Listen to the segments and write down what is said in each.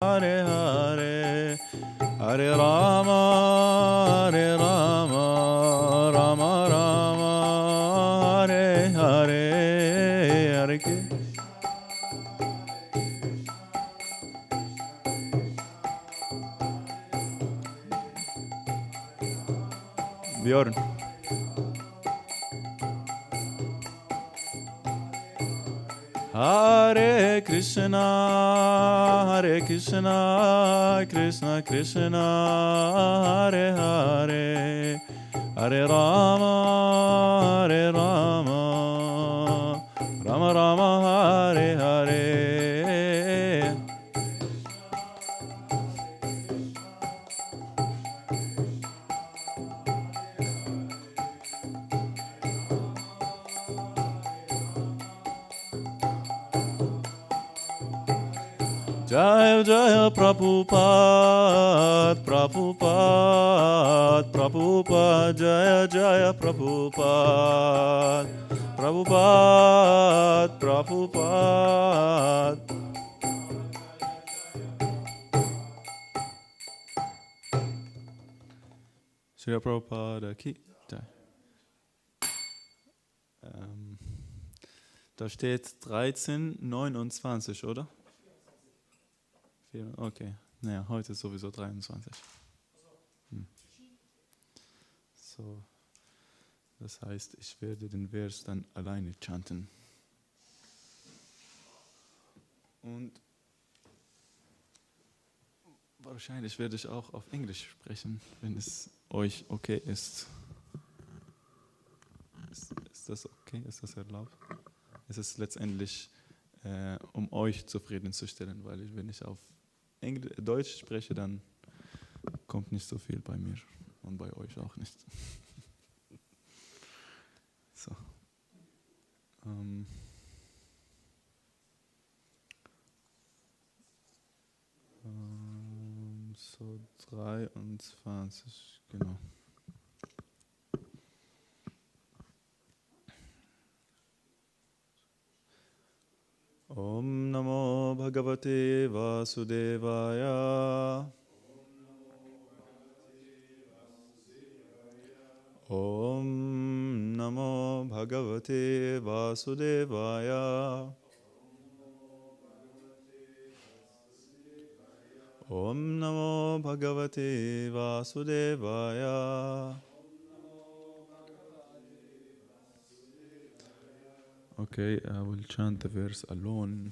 Hare Hare, Hare Rama, Hare Rama, Rama Rama, Hare Hare, Hare Krishna. Björn. Hare Krishna, Krishna Krishna, Hare Hare, Hare Rama, Hare Rama, Rama Rama, Hare Hare. Jaya Jaya Prabhupada, Prabhupada, Prabhupada, Jaya Jaya Prabhupada, Prabhupada, Prabhupada. Srila Prabhupada ki Jai. Da steht 13:29, oder? Okay, naja, heute ist sowieso 23. So, das heißt, ich werde den Vers dann alleine chanten. Und wahrscheinlich werde ich auch auf Englisch sprechen, wenn es euch okay ist. Ist das okay? Ist das erlaubt? Es ist letztendlich, um euch zufriedenzustellen, weil wenn ich auf Deutsch spreche, dann kommt nicht so viel bei mir und bei euch auch nicht. So. So 23, genau. Om Namo Bhagavate Vasudevaya. Om Namo Bhagavate Vasudevaya. Om Namo Bhagavate Vasudevaya. Okay, I will chant the verse alone.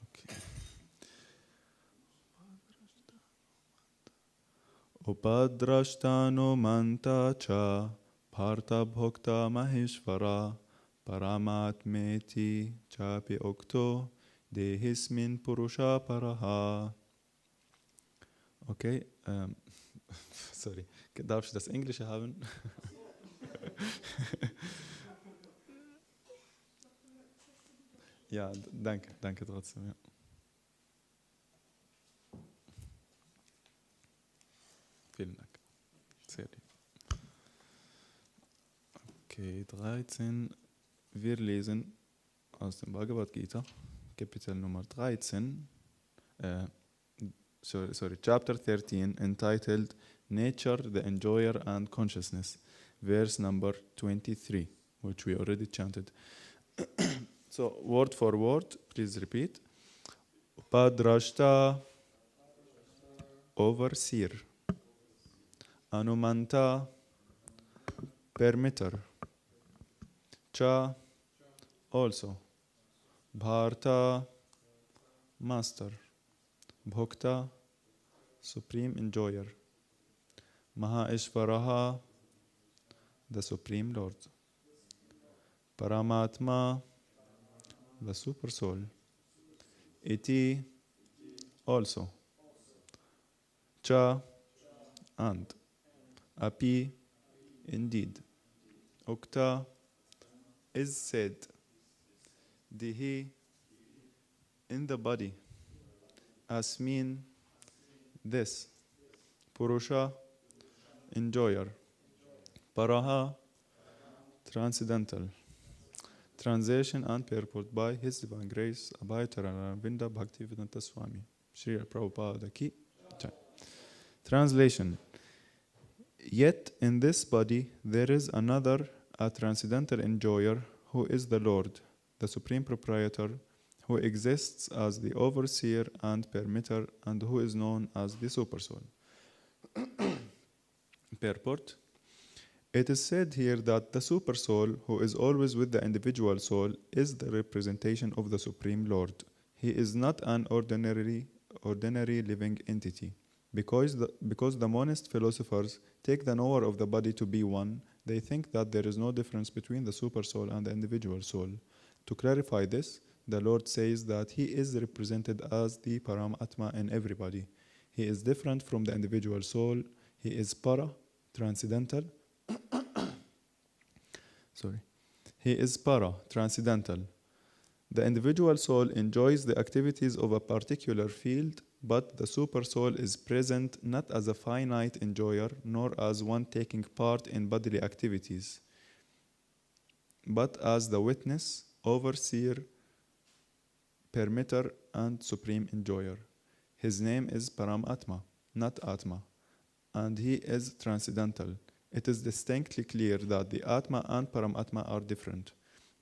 Okay. Upadrashtano manta cha partha bhokta maheshvara paramatmeti chapi okto dehismin purusha paraha. Okay, sorry, darf ich das Englische haben? Ja, danke trotzdem. Ja. Vielen Dank. Sehr lieb. Okay, 13. Wir lesen aus dem Bhagavad Gita, Kapitel Nummer 13, Chapter 13, entitled Nature, the Enjoyer and Consciousness, verse number 23, which we already chanted. So, word for word, please repeat. Upadrashta, overseer. Anumanta, permitter. Cha, also. Bharta, master. Bhokta, supreme enjoyer. Maheshvaraha, the supreme lord. Paramatma, the super soul. Iti, also. Cha, and. Api, indeed. Ukta, is said. Dihi, in the body. Asmin, this. Purusha, enjoyer. Paraha, transcendental. Translation and purport by His Divine Grace, Abhay Charanaravinda Bhaktivedanta Swami. Srila Prabhupada ki jai. Translation. Yet in this body there is another, a transcendental enjoyer, who is the Lord, the Supreme Proprietor, who exists as the overseer and permitter, and who is known as the Supersoul. Purport. It is said here that the Supersoul, who is always with the individual soul, is the representation of the Supreme Lord. He is not an ordinary living entity. Because the monist philosophers take the knower of the body to be one, they think that there is no difference between the Supersoul and the individual soul. To clarify this, the Lord says that He is represented as the Paramatma in everybody. He is different from the individual soul. He is para, transcendental. He is para, transcendental. The individual soul enjoys the activities of a particular field, but the Supersoul is present not as a finite enjoyer, nor as one taking part in bodily activities, but as the witness, overseer, permitter, and supreme enjoyer. His name is Paramatma, not Atma, and he is transcendental. It is distinctly clear that the Atma and Paramatma are different.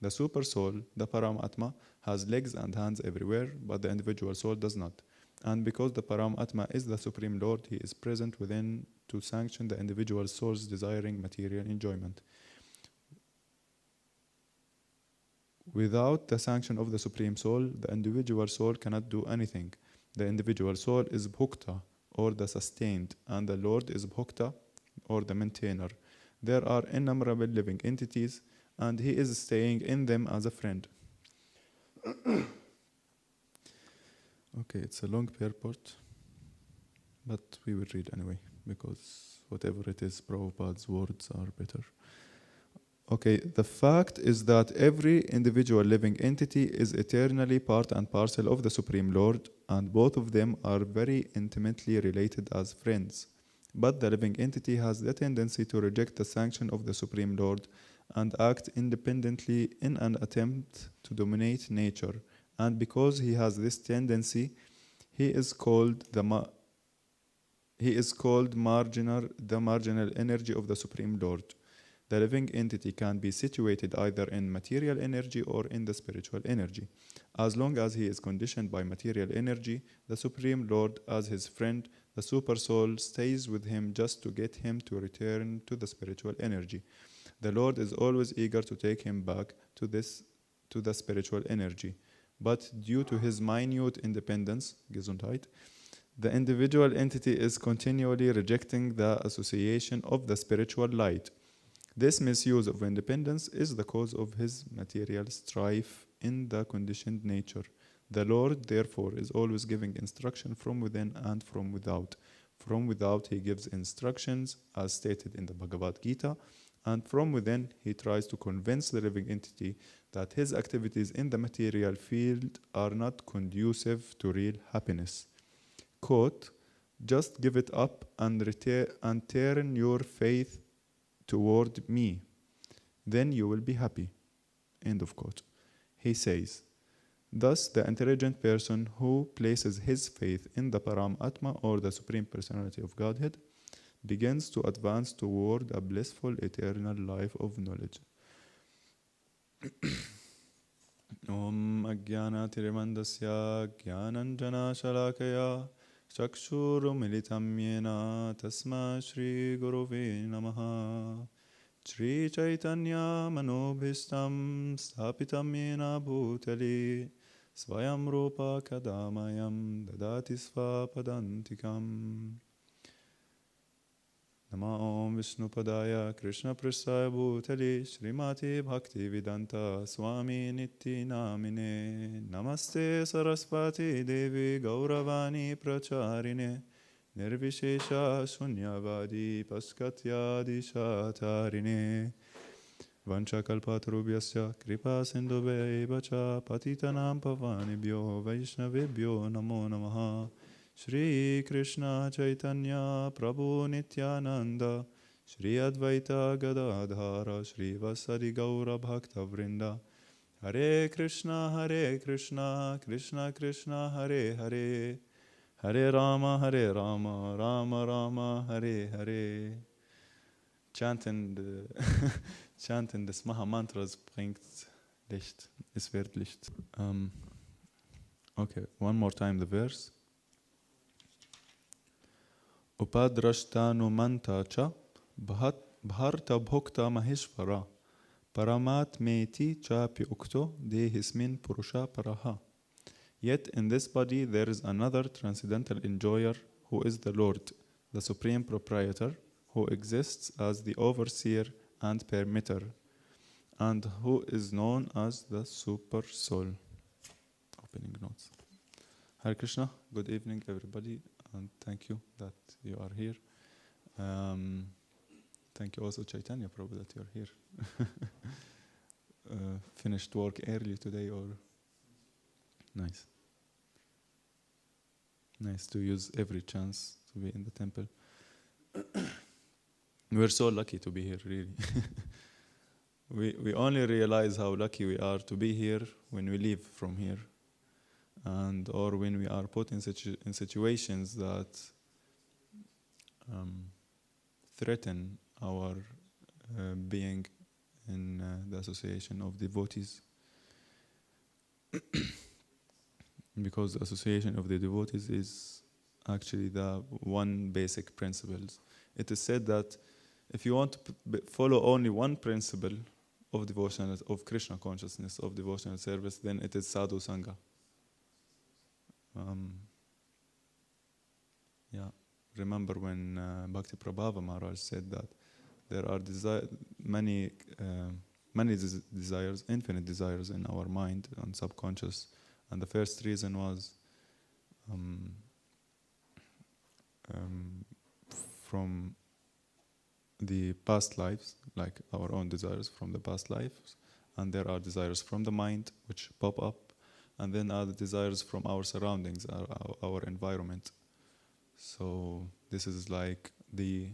The Supersoul, the Paramatma, has legs and hands everywhere, but the individual soul does not. And because the Paramatma is the Supreme Lord, He is present within to sanction the individual soul's desiring material enjoyment. Without the sanction of the Supreme Soul, the individual soul cannot do anything. The individual soul is Bhukta, or the sustained, and the Lord is Bhukta, or the maintainer. There are innumerable living entities, and He is staying in them as a friend. Okay, it's a long purport, but we will read anyway, because whatever it is, Prabhupada's words are better. Okay, the fact is that every individual living entity is eternally part and parcel of the Supreme Lord, and both of them are very intimately related as friends. But the living entity has the tendency to reject the sanction of the Supreme Lord and act independently in an attempt to dominate nature. And because he has this tendency, he is called the marginal energy of the Supreme Lord. The living entity can be situated either in material energy or in the spiritual energy. As long as he is conditioned by material energy, the Supreme Lord, as his friend, the Supersoul, stays with him just to get him to return to the spiritual energy. The Lord is always eager to take him back to the spiritual energy. But due to his minute independence, Gesundheit, the individual entity is continually rejecting the association of the spiritual light. This misuse of independence is the cause of his material strife in the conditioned nature. The Lord, therefore, is always giving instruction from within and from without. From without, he gives instructions, as stated in the Bhagavad Gita, and from within, he tries to convince the living entity that his activities in the material field are not conducive to real happiness. Quote, just give it up and turn your faith toward me, then you will be happy. End of quote. He says, thus the intelligent person who places his faith in the Paramatma or the Supreme Personality of Godhead begins to advance toward a blissful eternal life of knowledge. Om Ajnana Tirimandasya Jnananjana Shalakaya Chakshuru Militam Yena Tasma Shri Gurave Namaha Shri Chaitanya Manobhistam Stapitam Yena Bhutali Svayam Rupa Kadamayam Dadati Svapadantikam Nama Om Vishnu Padaya Krishna Prasthaya Bhutali Srimati Bhakti Vedanta Swami Nitti Namine Namaste Saraswati Devi Gauravani Pracharine Nirvishesha Shunyavadi Paskatyadi Shatarine Vancha Kalpatarubhyasya Kripa Sindhubhaivacha Patitanam Pavanibhyo Vaishnavibhyo Namo Namaha Shri Krishna Chaitanya Prabhu Nityananda Shri Advaita Gadadhara Shri Vasadi Gaura Bhakta Vrinda Hare Krishna Krishna Krishna Hare Hare Hare Rama, Hare Rama, Rama Rama, Hare Hare. Chanting, chanting des Maha Mantras bringt Licht. Es wird Licht. Okay, one more time the verse. Upadrashtanu mantacha bharta bhokta maheshvara paramat meti chapi ukto dehismin purusha paraha. Yet in this body there is another transcendental enjoyer who is the Lord, the supreme proprietor, who exists as the overseer and permitter, and who is known as the super soul. Opening notes. Hare Krishna, good evening everybody, and thank you that you are here. Thank you also Chaitanya Prabhu that you are here. Finished work early today or? Nice. Nice to use every chance to be in the temple. We're so lucky to be here, really. We only realize how lucky we are to be here when we leave from here, and or when we are put in situations that threaten our being in the association of devotees. Because the association of the devotees is actually the one basic principle. It is said that if you want to follow only one principle of devotional, of Krishna consciousness, of devotional service, then it is sadhu sangha. Remember when Bhakti Prabhava Maharaj said that there are many desires, infinite desires in our mind and subconscious. And the first reason was from the past lives, like our own desires from the past lives, and there are desires from the mind which pop up, and then are the desires from our surroundings, our environment. So this is like the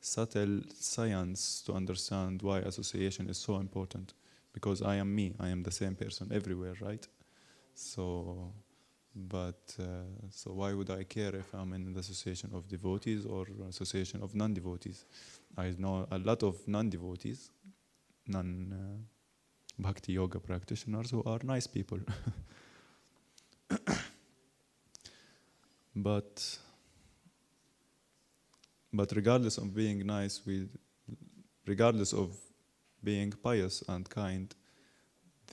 subtle science to understand why association is so important, because I am me, I am the same person everywhere, right? So why would I care if I'm in the association of devotees or association of non-devotees? I know a lot of non-devotees, non-bhakti yoga practitioners who are nice people. But regardless of being nice, regardless of being pious and kind,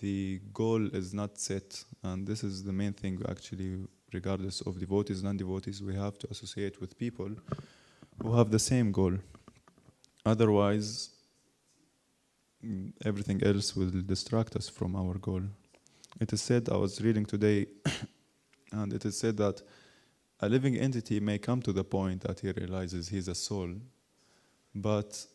the goal is not set, and this is the main thing actually. Regardless of devotees, non-devotees, we have to associate with people who have the same goal. Otherwise, everything else will distract us from our goal. It is said, I was reading today, and it is said that a living entity may come to the point that he realizes he's a soul, but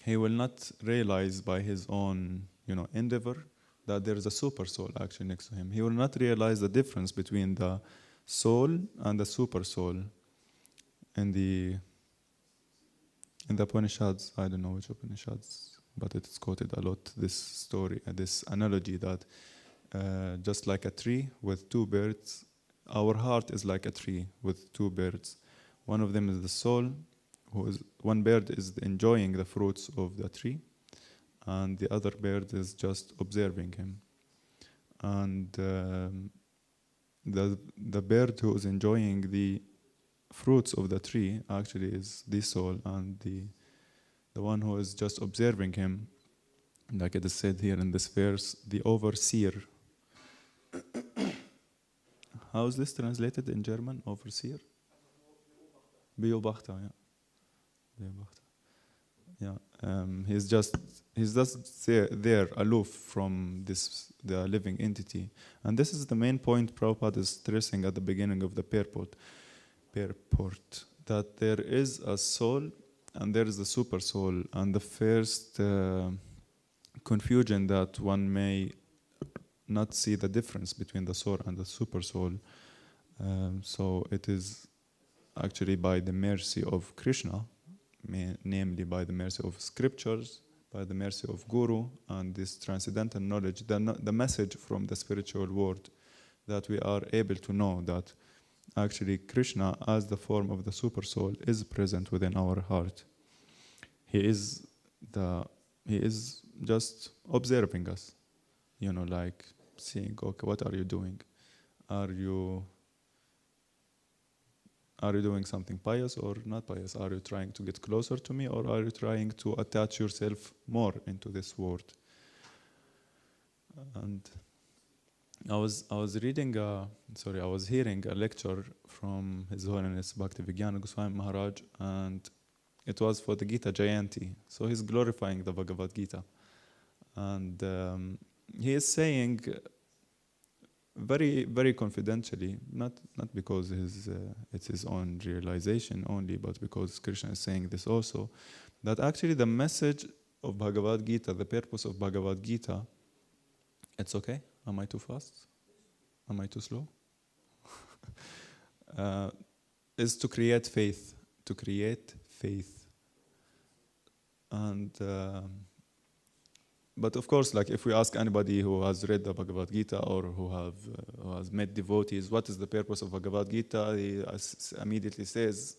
he will not realize by his own endeavor that there is a super soul actually next to him. He will not realize the difference between the soul and the super soul. In the Upanishads, I don't know which Upanishads, but it is quoted a lot, this story, this analogy that just like a tree with two birds, our heart is like a tree with two birds. One of them is the soul, one bird is enjoying the fruits of the tree, and the other bird is just observing him. And the bird who is enjoying the fruits of the tree actually is the soul, and the one who is just observing him, like it is said here in this verse, the overseer. How is this translated in German? Overseer? Beobachter, yeah. Beobachter. Yeah, he's just there aloof from the living entity, and this is the main point Prabhupada is stressing at the beginning of the purport, that there is a soul and there is the super soul, and the first confusion that one may not see the difference between the soul and the super soul. So it is actually by the mercy of Krishna, namely by the mercy of scriptures, by the mercy of Guru, and this transcendental knowledge, the message from the spiritual world, that we are able to know that actually Krishna, as the form of the super soul, is present within our heart. He is just observing us, like seeing, okay, what are you doing? Are you doing something pious or not pious? Are you trying to get closer to me, or are you trying to attach yourself more into this world? And I was hearing a lecture from His Holiness Bhakti Goswami Maharaj, and it was for the Gita Jayanti. So he's glorifying the Bhagavad Gita, and he is saying very, very confidentially, not because it's his own realization only, but because Krishna is saying this also, that actually the message of Bhagavad Gita, the purpose of Bhagavad Gita, it's okay? Am I too fast? Am I too slow? Is to create faith. To create faith. And but of course, like if we ask anybody who has read the Bhagavad Gita or who has met devotees, what is the purpose of Bhagavad Gita? He immediately says,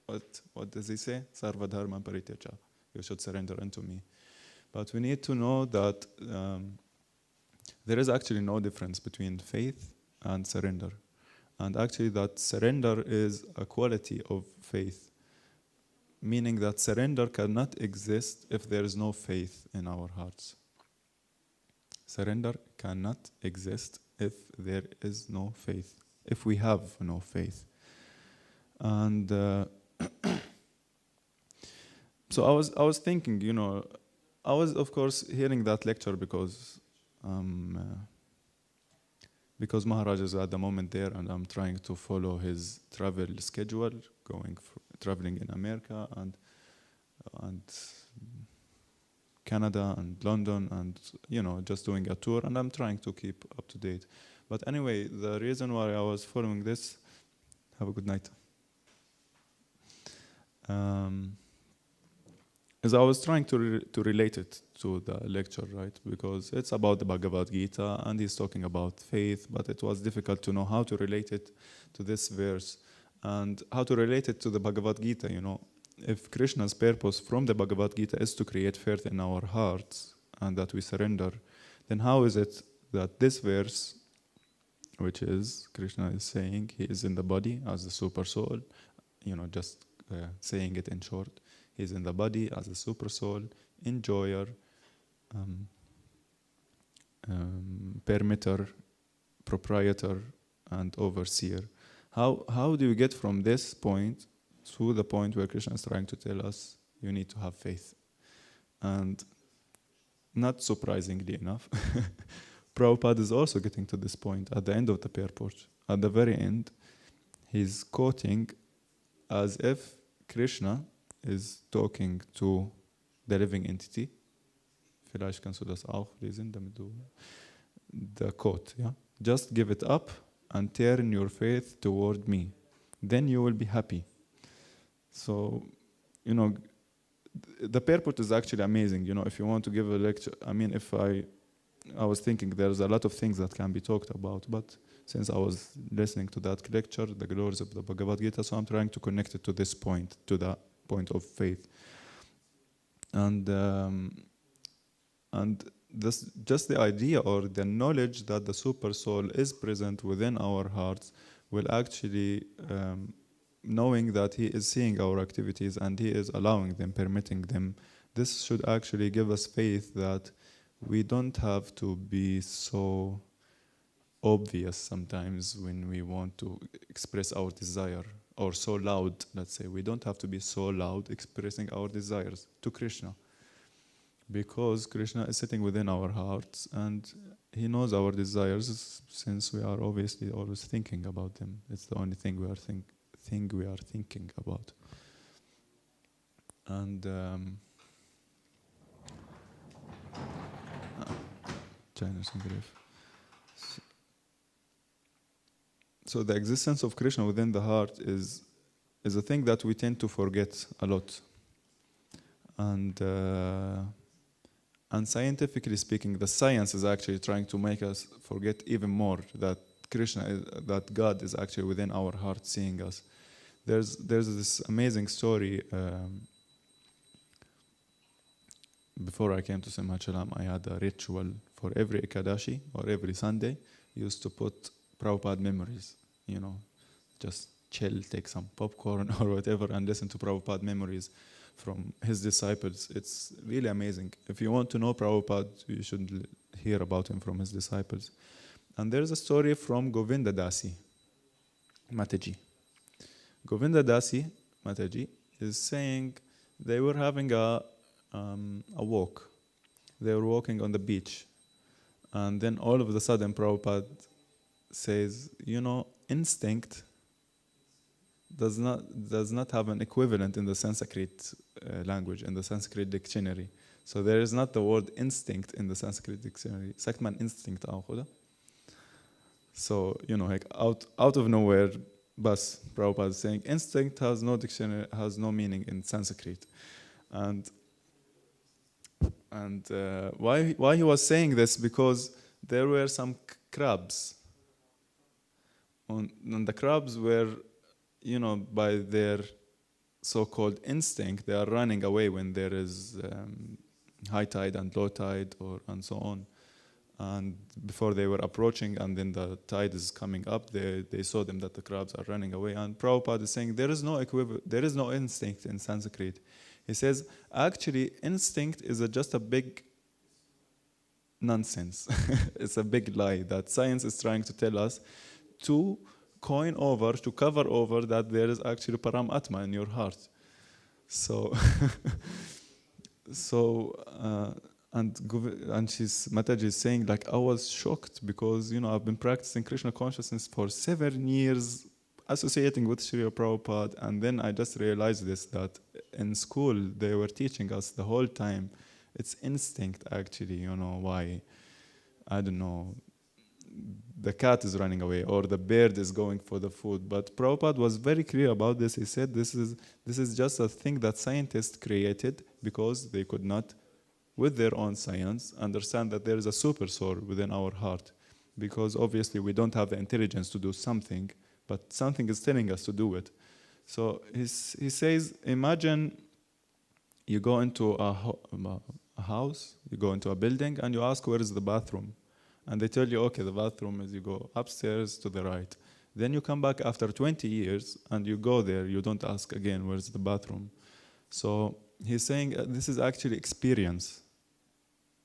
what does he say? Sarva dharma parityaja. You should surrender unto me. But we need to know that there is actually no difference between faith and surrender. And actually that surrender is a quality of faith, meaning that surrender cannot exist if there is no faith in our hearts. Surrender cannot exist if there is no faith, if we have no faith. And so I was thinking, I was of course hearing that lecture because Maharaj is at the moment there, and I'm trying to follow his travel schedule, traveling in America and Canada and London, and just doing a tour, and I'm trying to keep up to date. But anyway, the reason why I was following this, have a good night, is I was trying to relate it to the lecture, right? Because it's about the Bhagavad Gita, and he's talking about faith, but it was difficult to know how to relate it to this verse, and how to relate it to the Bhagavad Gita, If Krishna's purpose from the Bhagavad Gita is to create faith in our hearts, and that we surrender, then how is it that this verse, which is, Krishna is saying, he is in the body as the super soul, just saying it in short, he's in the body as a super soul, enjoyer, permitter, proprietor, and overseer. How do you get from this point to the point where Krishna is trying to tell us you need to have faith? And not surprisingly enough, Prabhupada is also getting to this point at the end of the purport. At the very end, he's quoting as if Krishna is talking to the living entity. Vielleicht kannst du das auch lesen, damit du the quote, yeah? Just give it up and turn your faith toward me. Then you will be happy. So, the purport is actually amazing. If you want to give a lecture, I was thinking there's a lot of things that can be talked about, but since I was listening to that lecture, the glories of the Bhagavad Gita, so I'm trying to connect it to this point, to the point of faith. And this, just the idea or the knowledge that the super soul is present within our hearts will actually, knowing that he is seeing our activities and he is allowing them, permitting them, this should actually give us faith that we don't have to be so obvious sometimes when we want to express our desire, or so loud, let's say. We don't have to be so loud expressing our desires to Krishna, because Krishna is sitting within our hearts and he knows our desires, since we are obviously always thinking about them. It's the only thing we are thinking about. And so the existence of Krishna within the heart is a thing that we tend to forget a lot. And scientifically speaking, the science is actually trying to make us forget even more that that God is actually within our heart seeing us. There's this amazing story. Before I came to Simhat Shalom, I had a ritual for every Ekadashi or every Sunday. I used to put Prabhupada memories, just chill, take some popcorn or whatever, and listen to Prabhupada memories from his disciples. It's really amazing. If you want to know Prabhupada, you should hear about him from his disciples. And there's a story from Govinda Dasi Mataji. Govinda Dasi Mataji is saying they were having a walk. They were walking on the beach. And then all of a sudden Prabhupada says, instinct does not have an equivalent in the Sanskrit language, in the Sanskrit dictionary. So there is not the word instinct in the Sanskrit dictionary. Sagt man instinct auch, oder? So, like out of nowhere, Bas Prabhupada is saying instinct has no dictionary, has no meaning in Sanskrit. And why he was saying this? Because there were some crabs. And the crabs were, by their so-called instinct, they are running away when there is high tide and low tide and so on. And before they were approaching and then the tide is coming up, they saw them that the crabs are running away. And Prabhupada is saying there is no instinct in Sanskrit. He says, actually, instinct is just a big nonsense. It's a big lie that science is trying to tell us to cover over that there is actually Paramatma in your heart. So, and Mataji is saying, like, I was shocked because, I've been practicing Krishna consciousness for 7 years, associating with Srila Prabhupada, and then I just realized this, that in school they were teaching us the whole time, it's instinct actually, why, I don't know, the cat is running away or the bird is going for the food. But Prabhupada was very clear about this. He said this is just a thing that scientists created because they could not, with their own science, understand that there is a super soul within our heart. Because obviously we don't have the intelligence to do something, but something is telling us to do it. So he says, imagine you go into a house, you go into a building, and you ask where is the bathroom. And they tell you, okay, the bathroom is, you go upstairs to the right. Then you come back after 20 years and you go there, you don't ask again, where's the bathroom? So he's saying this is actually experience.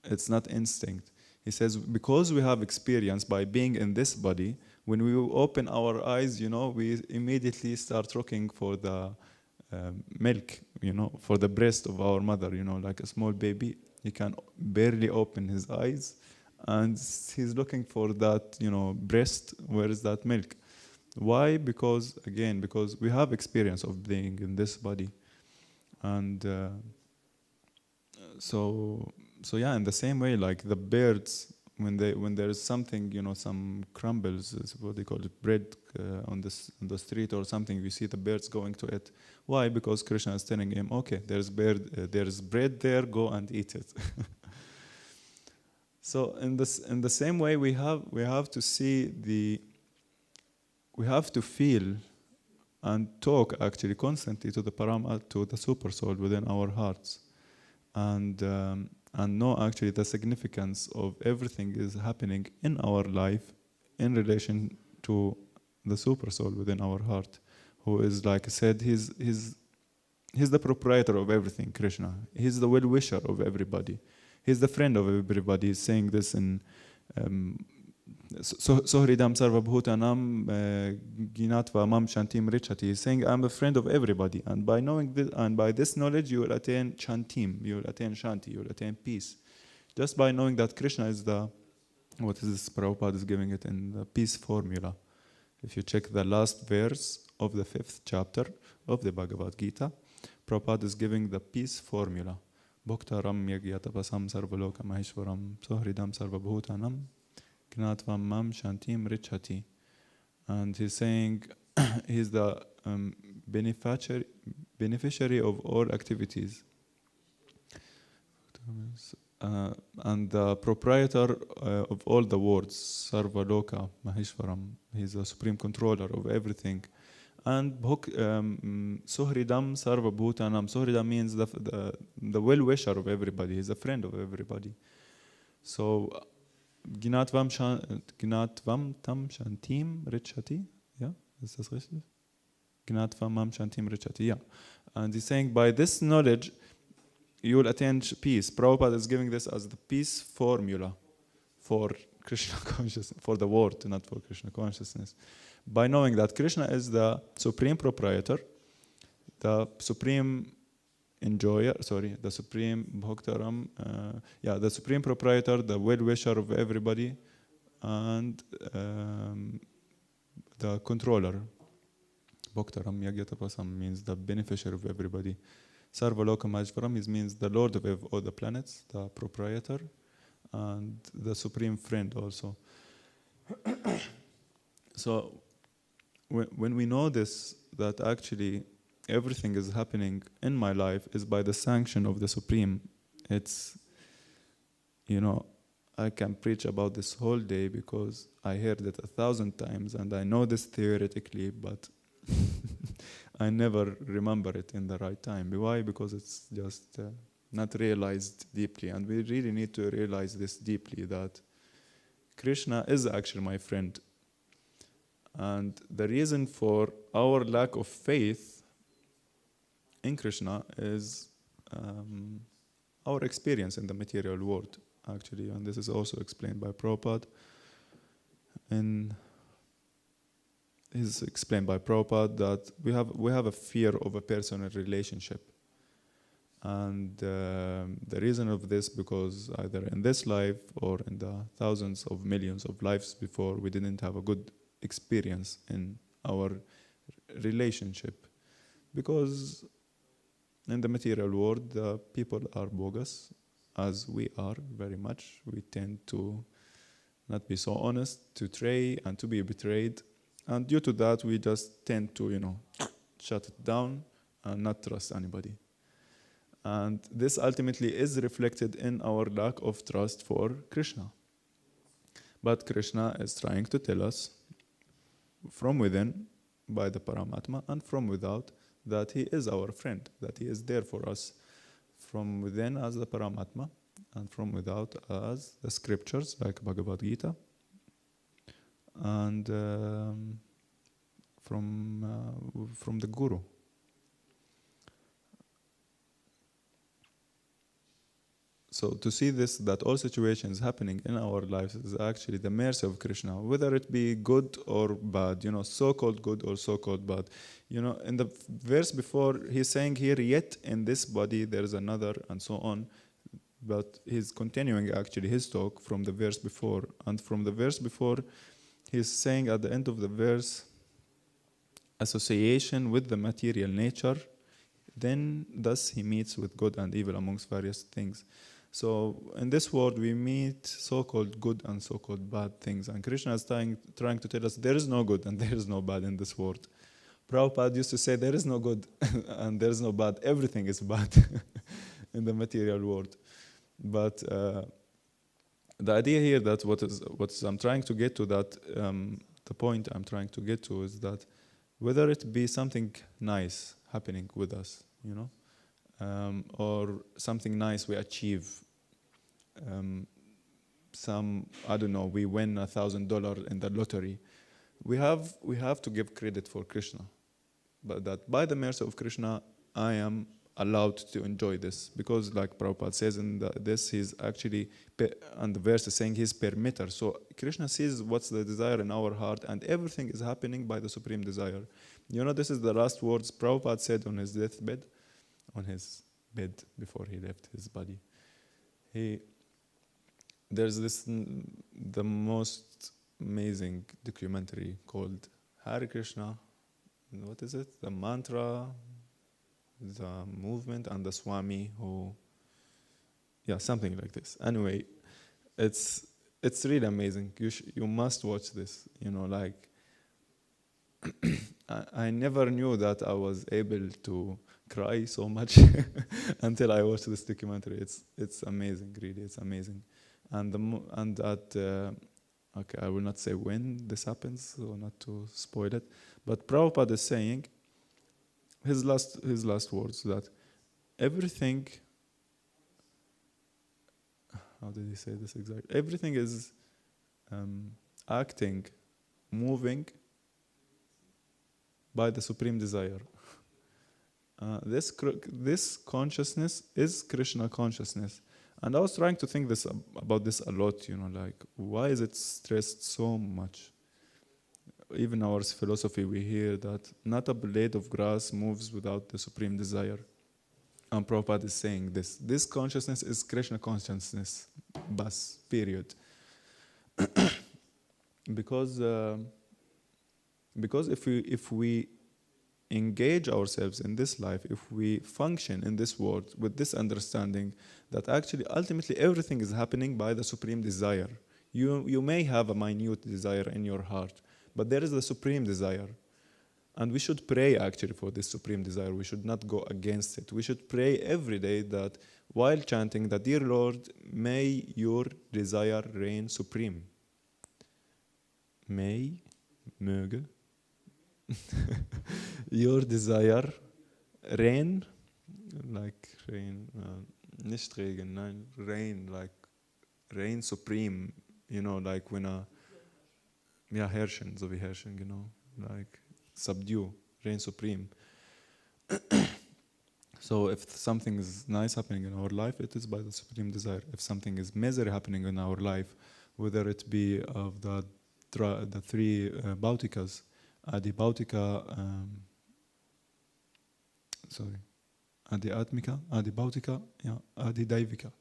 It's not instinct. He says, because we have experience by being in this body, when we open our eyes, we immediately start looking for the milk, for the breast of our mother, like a small baby. He can barely open his eyes. And he's looking for that, breast, where is that milk? Why? Because we have experience of being in this body. And so yeah, in the same way, like the birds, when there is something, some crumbles, is what they call it, bread on the street or something, we see the birds going to it. Why? Because Krishna is telling him, okay, there's bread there, go and eat it. So in the same way, we have to see we have to feel and talk actually constantly to the Paramatma, to the Super Soul within our hearts, and know actually the significance of everything is happening in our life in relation to the Super Soul within our heart, who is, like I said, he's the proprietor of everything, Krishna. He's the well-wisher of everybody. He's the friend of everybody. He's saying this in Sohridam Sarva Bhutanam Ginatva Mam Shantim Richati. He's saying, I'm a friend of everybody. And by knowing this, and by this knowledge, you will attain Shantim, you will attain Shanti, you will attain peace. Just by knowing that Krishna is what is this? Prabhupada is giving it in the peace formula. If you check the last verse of the 5th chapter of the Bhagavad Gita, Prabhupada is giving the peace formula. Bhaktaram yagyatapasam sarvaloka maheshwaram sohridam sarvabhutanam gnatvam mam shantim richati. And he's saying he's the beneficiary of all activities. and the proprietor of all the worlds, Sarvaloka Maheshwaram. He's the supreme controller of everything. And Suhridam Sarva Bhutanam. Suhridam means the well-wisher of everybody. He's a friend of everybody. So, Gnatvam Tam Shantim Richati. Yeah, is this richtig? Gnatvam Mam Shantim Richati. Yeah. And he's saying, by this knowledge, you will attain peace. Prabhupada is giving this as the peace formula for Krishna consciousness, for the world, not for Krishna consciousness. By knowing that Krishna is the supreme proprietor, the supreme enjoyer, the supreme bhaktaram, the supreme proprietor, the well-wisher of everybody, and the controller. Bhaktaram Yagyatapasam means the beneficiary of everybody. Sarvaloka Maheshwaram means the lord of all the planets, the proprietor, and the supreme friend also. So when we know this, that actually everything is happening in my life is by the sanction of the Supreme, it's, I can preach about this whole day because I heard it 1,000 times and I know this theoretically, but I never remember it in the right time. Why? Because it's just not realized deeply. And we really need to realize this deeply, that Krishna is actually my friend. And the reason for our lack of faith in Krishna is our experience in the material world, actually. And this is also explained by Prabhupada. It's explained by Prabhupada that we have a fear of a personal relationship. And the reason of this, because either in this life or in the thousands of millions of lives before, we didn't have a good experience in our relationship. Because in the material world, the people are bogus, as we are very much. We tend to not be so honest, to betray and to be betrayed. And due to that, we just tend to, shut it down and not trust anybody. And this ultimately is reflected in our lack of trust for Krishna. But Krishna is trying to tell us from within, by the Paramatma, and from without, that he is our friend, that he is there for us. From within as the Paramatma, and from without as the scriptures, like Bhagavad Gita, and from the Guru. So to see this, that all situations happening in our lives is actually the mercy of Krishna, whether it be good or bad, so-called good or so-called bad. In the verse before, he's saying here, yet in this body there is another, and so on. But he's continuing actually his talk from the verse before. And from the verse before, he's saying at the end of the verse, association with the material nature, then thus he meets with good and evil amongst various things. So in this world, we meet so-called good and so-called bad things. And Krishna is trying to tell us there is no good and there is no bad in this world. Prabhupada used to say there is no good and there is no bad. Everything is bad in the material world. But the idea here that what I'm trying to get to, that the point I'm trying to get to is that whether it be something nice happening with us, or something nice we achieve, we win $1,000 in the lottery, we have to give credit for Krishna, but that by the mercy of Krishna I am allowed to enjoy this, because like Prabhupada says in this, he's actually, and the verse is saying he's permitter. So Krishna sees what's the desire in our heart, and everything is happening by the supreme desire. This is the last words Prabhupada said on his deathbed, on his bed before he left his body. There's the most amazing documentary called Hare Krishna. What is it? The mantra, the movement, and the Swami something like this. Anyway, it's really amazing. You must watch this. I never knew that I was able to cry so much until I watched this documentary. It's amazing, really. It's amazing. And at okay, I will not say when this happens, so not to spoil it. But Prabhupada is saying his last words that everything. How did he say this exactly? Everything is acting, moving by the supreme desire. This consciousness is Krishna consciousness. And I was trying to think about this a lot, like why is it stressed so much? Even our philosophy, we hear that not a blade of grass moves without the supreme desire. And Prabhupada is saying this. This consciousness is Krishna consciousness, bas, period. Because if we engage ourselves in this life, if we function in this world with this understanding that actually ultimately everything is happening by the supreme desire. You may have a minute desire in your heart, but there is the supreme desire. And we should pray actually for this supreme desire. We should not go against it. We should pray every day that while chanting that, dear Lord, may your desire reign supreme. Möge your desire reign, like reign, nicht Regen, nein, reign, like reign supreme, like when herrschen, so wie herrschen, like subdue, reign supreme. So if something is nice happening in our life, it is by the supreme desire. If something is misery happening in our life, whether it be of the three Bhautikas, Adi Bhautika, Adi Atmika, Adi Bhautika, Adi Daivika.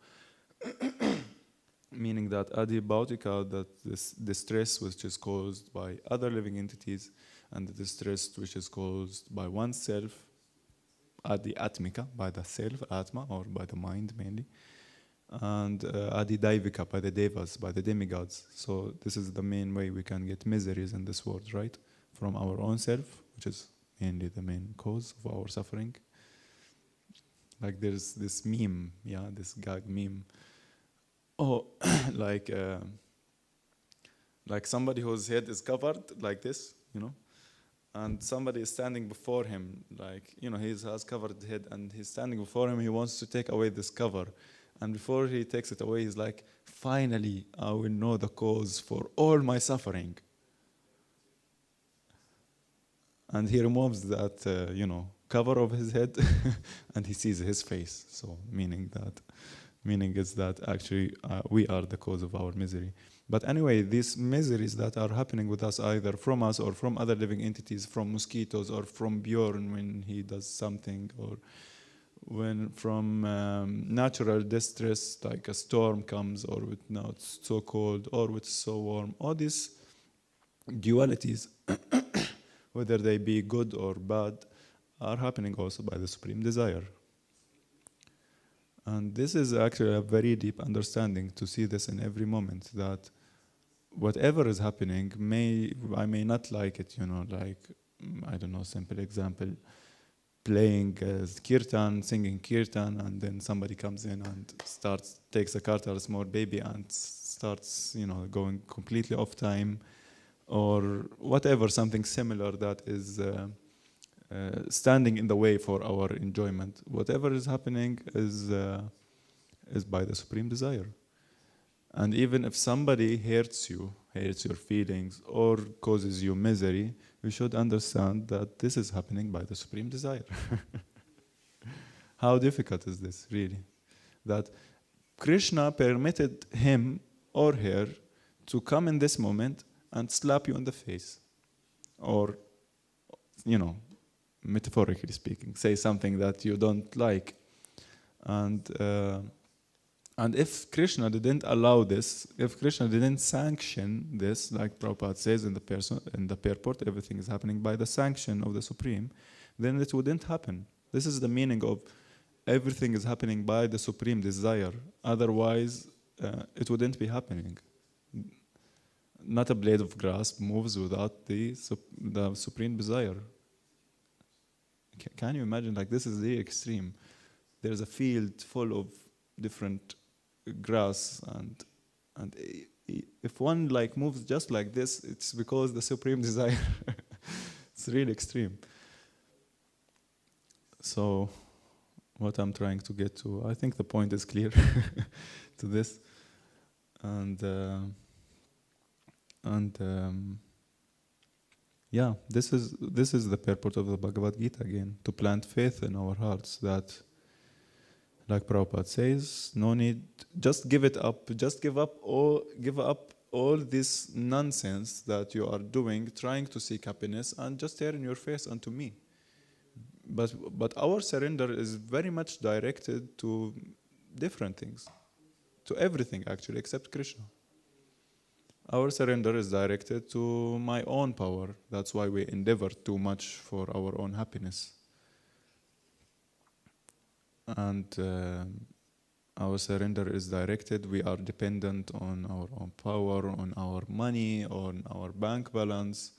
Meaning that Adi Bhautika, that the stress which is caused by other living entities, and the distress which is caused by oneself, Adi Atmika, by the self, Atma, or by the mind mainly, and Adi Daivika, by the Devas, by the demigods. So this is the main way we can get miseries in this world, right? From our own self, which is mainly the main cause of our suffering. Like there's this meme, this gag meme. Oh, like somebody whose head is covered like this, and somebody is standing before him, like, he has covered head, and he's standing before him, he wants to take away this cover. And before he takes it away, he's like, finally, I will know the cause for all my suffering. And he removes that, cover of his head, and he sees his face. So meaning is that actually we are the cause of our misery. But anyway, these miseries that are happening with us, either from us or from other living entities, from mosquitoes or from Bjorn when he does something, or when from natural distress, like a storm comes, or it's so cold, or it's so warm, all these dualities, whether they be good or bad, are happening also by the supreme desire. And this is actually a very deep understanding to see this in every moment, that whatever is happening, I may not like it, like, I don't know, simple example, playing kirtan, singing kirtan, and then somebody comes in and takes a kartal, a small baby, and starts, going completely off time, or whatever, something similar that is standing in the way for our enjoyment. Whatever is happening is by the supreme desire. And even if somebody hates your feelings, or causes you misery, you should understand that this is happening by the supreme desire. How difficult is this, really? That Krishna permitted him or her to come in this moment and slap you in the face, or, metaphorically speaking, say something that you don't like. And if Krishna didn't allow this, if Krishna didn't sanction this, like Prabhupada says in the purport, everything is happening by the sanction of the Supreme, then it wouldn't happen. This is the meaning of everything is happening by the Supreme desire. Otherwise, it wouldn't be happening. not a blade of grass moves without the supreme desire. Can you imagine? Like, this is the extreme. There's a field full of different grass, and if one like moves just like this, it's because the supreme desire. It's really extreme. So what I'm trying to get to, I think the point is clear to this, and yeah, this is the purport of the Bhagavad Gita again, to plant faith in our hearts that, like Prabhupada says, no need, just give it up, just give up all this nonsense that you are doing, trying to seek happiness, and just turn your face unto me. But our surrender is very much directed to different things, to everything actually, except Krishna. Our surrender is directed to my own power. That's why we endeavor too much for our own happiness. And our surrender is directed, we are dependent on our own power, on our money, on our bank balance,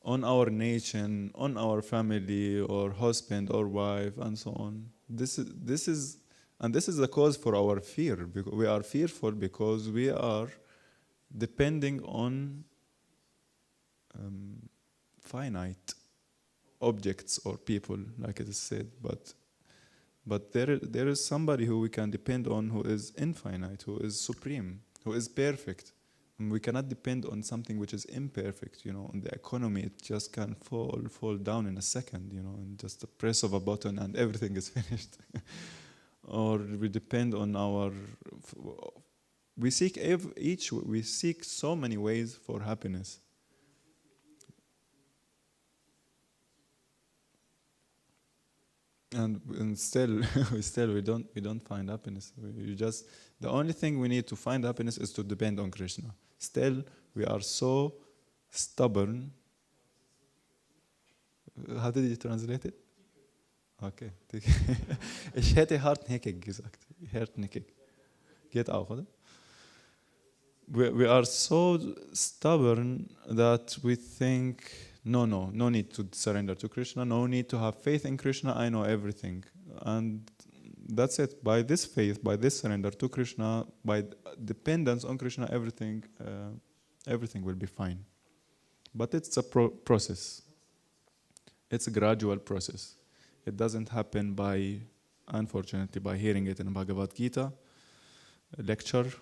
on our nation, on our family, or husband or wife, and so on. This is the cause for our fear. Because we are fearful because we are depending on finite objects or people, like it is said. But there is somebody who we can depend on, who is infinite, who is supreme, who is perfect. And we cannot depend on something which is imperfect. On the economy, it just can fall down in a second, in just the press of a button and everything is finished. Or we depend on we seek so many ways for happiness. And still we don't find happiness. The only thing we need to find happiness is to depend on Krishna. Still, we are so stubborn. How did you translate it? Okay. Ich hätte hartnäckig gesagt. Hartnäckig. Geht auch, oder? We are so stubborn that we think, no need to surrender to Krishna, no need to have faith in Krishna, I know everything. And that's it. By this faith, by this surrender to Krishna, by dependence on Krishna, everything will be fine. But it's a process. It's a gradual process. It doesn't happen unfortunately, by hearing it in Bhagavad Gita lecture.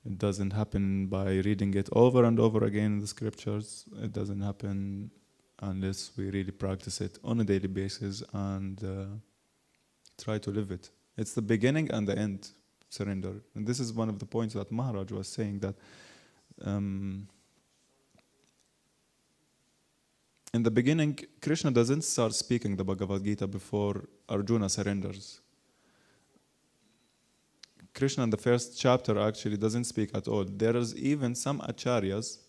It doesn't happen by reading it over and over again in the scriptures. It doesn't happen unless we really practice it on a daily basis and try to live it. It's the beginning and the end, surrender. And this is one of the points that Maharaj was saying, that in the beginning, Krishna doesn't start speaking the Bhagavad Gita before Arjuna surrenders. Krishna in the first chapter actually doesn't speak at all. There is even some acharyas.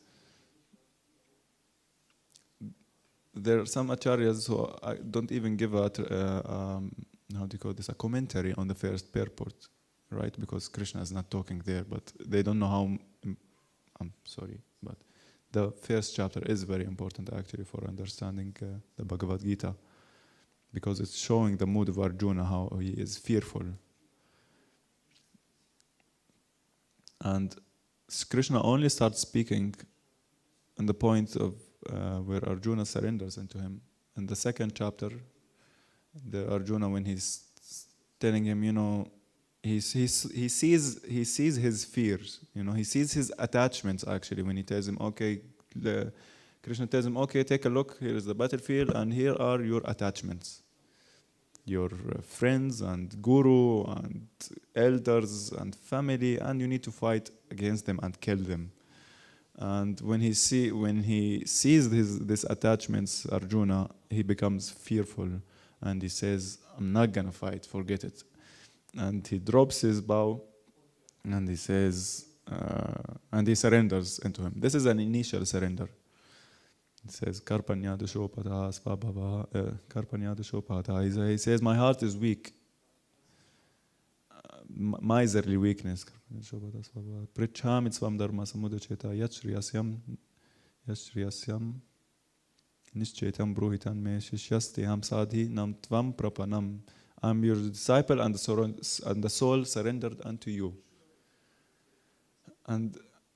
There are some acharyas who don't even give a commentary on the first purport, right? Because Krishna is not talking there, but they don't know how. I'm sorry, but the first chapter is very important actually for understanding the Bhagavad Gita, because it's showing the mood of Arjuna, how he is fearful. And Krishna only starts speaking on the point of where Arjuna surrenders into him. In the second chapter, the Arjuna, when he's telling him, he sees his fears. He sees his attachments actually when he tells him, okay, Krishna tells him, okay, take a look. Here is the battlefield, and here are your attachments. Your friends and guru and elders and family, and you need to fight against them and kill them. And when he sees these attachments, Arjuna, he becomes fearful and he says, I'm not gonna fight, forget it. And he drops his bow and he says, and he surrenders into him. This is an initial surrender. It says, Karpanya Dashopata Svabhava, Karpanya Dashopata. He says, my heart is weak. miserly weakness. Pritchami svam dharma samuda cheta yachriyasyam Nishchetam bruhitan me shishyasti ham sadhi nam tvam prapanam. I'm your disciple and the soul surrendered unto you.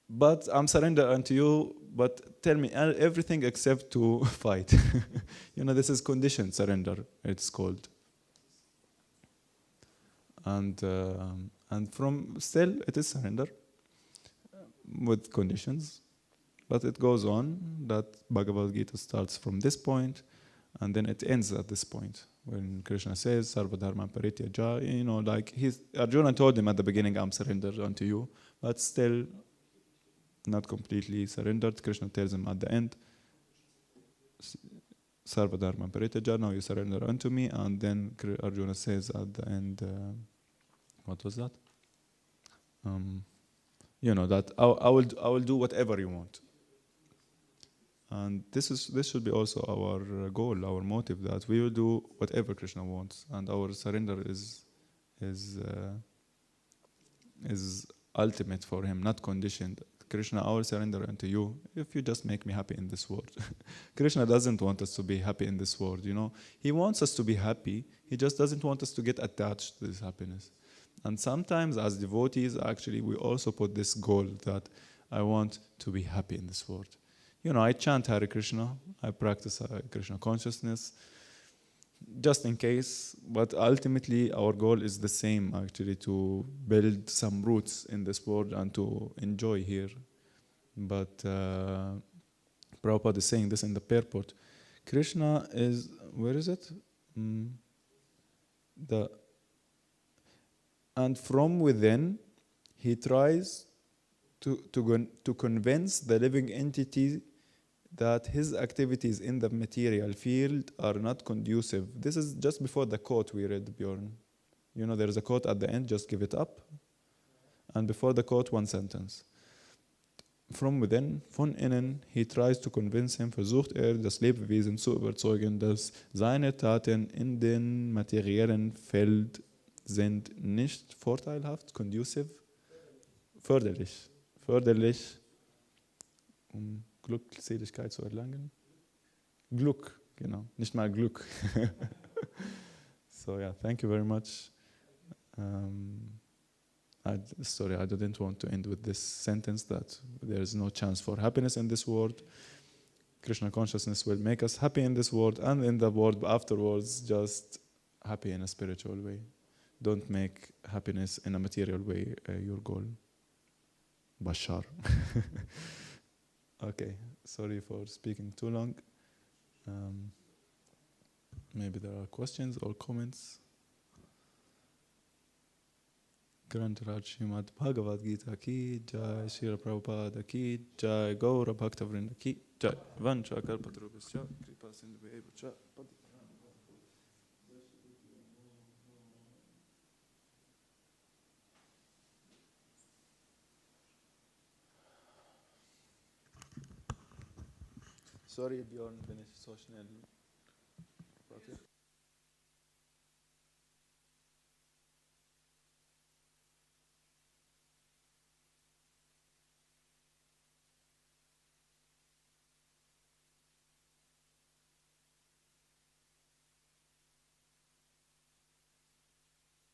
But I'm surrendered unto you, but tell me everything except to fight. This is conditioned surrender, it's called. And from still it is surrender with conditions. But it goes on that Bhagavad Gita starts from this point and then it ends at this point when Krishna says Sarva Dharma Parityaja, like Arjuna told him at the beginning, I'm surrendered unto you, but still not completely surrendered. Krishna tells him at the end, Sarva Dharma Parityaja, now you surrender unto me, and then Arjuna says at the end, what was that? That I will do whatever you want. And this should be also our goal, our motive, that we will do whatever Krishna wants, and our surrender is ultimate for him, not conditioned. Krishna, I will surrender unto you if you just make me happy in this world. Krishna doesn't want us to be happy in this world, He wants us to be happy. He just doesn't want us to get attached to this happiness. And sometimes as devotees, actually, we also put this goal that I want to be happy in this world. I chant Hare Krishna, I practice Krishna consciousness, just in case, but ultimately our goal is the same, actually, to build some roots in this world and to enjoy here. But Prabhupada is saying this in the purport. Krishna is, where is it? And from within, he tries to convince the living entity that his activities in the material field are not conducive. This is just before the quote we read, Bjorn. There is a quote at the end, just give it up. And before the quote, one sentence. From within, von innen, he tries to convince him, versucht das Lebewesen zu überzeugen, dass seine Taten in den materiellen Feld sind nicht vorteilhaft, conducive, förderlich, Glückseligkeit zu erlangen. Glück, genau, nicht mal Glück. So yeah, thank you very much. Sorry, I didn't want to end with this sentence that there is no chance for happiness in this world. Krishna consciousness will make us happy in this world and in the world afterwards, just happy in a spiritual way. Don't make happiness in a material way your goal. Bashar. Okay, sorry for speaking too long. Maybe there are questions or comments. Grant Raj Srimad Bhagavad Gita ki jai, Srila Prabhupada ki jai, Gaura Bhakta Vrinda ki jai, Vancha Kalpatarubhascha, Kripa Sindhu Bhebhacha. Sorry, Björn, bin ich so schnell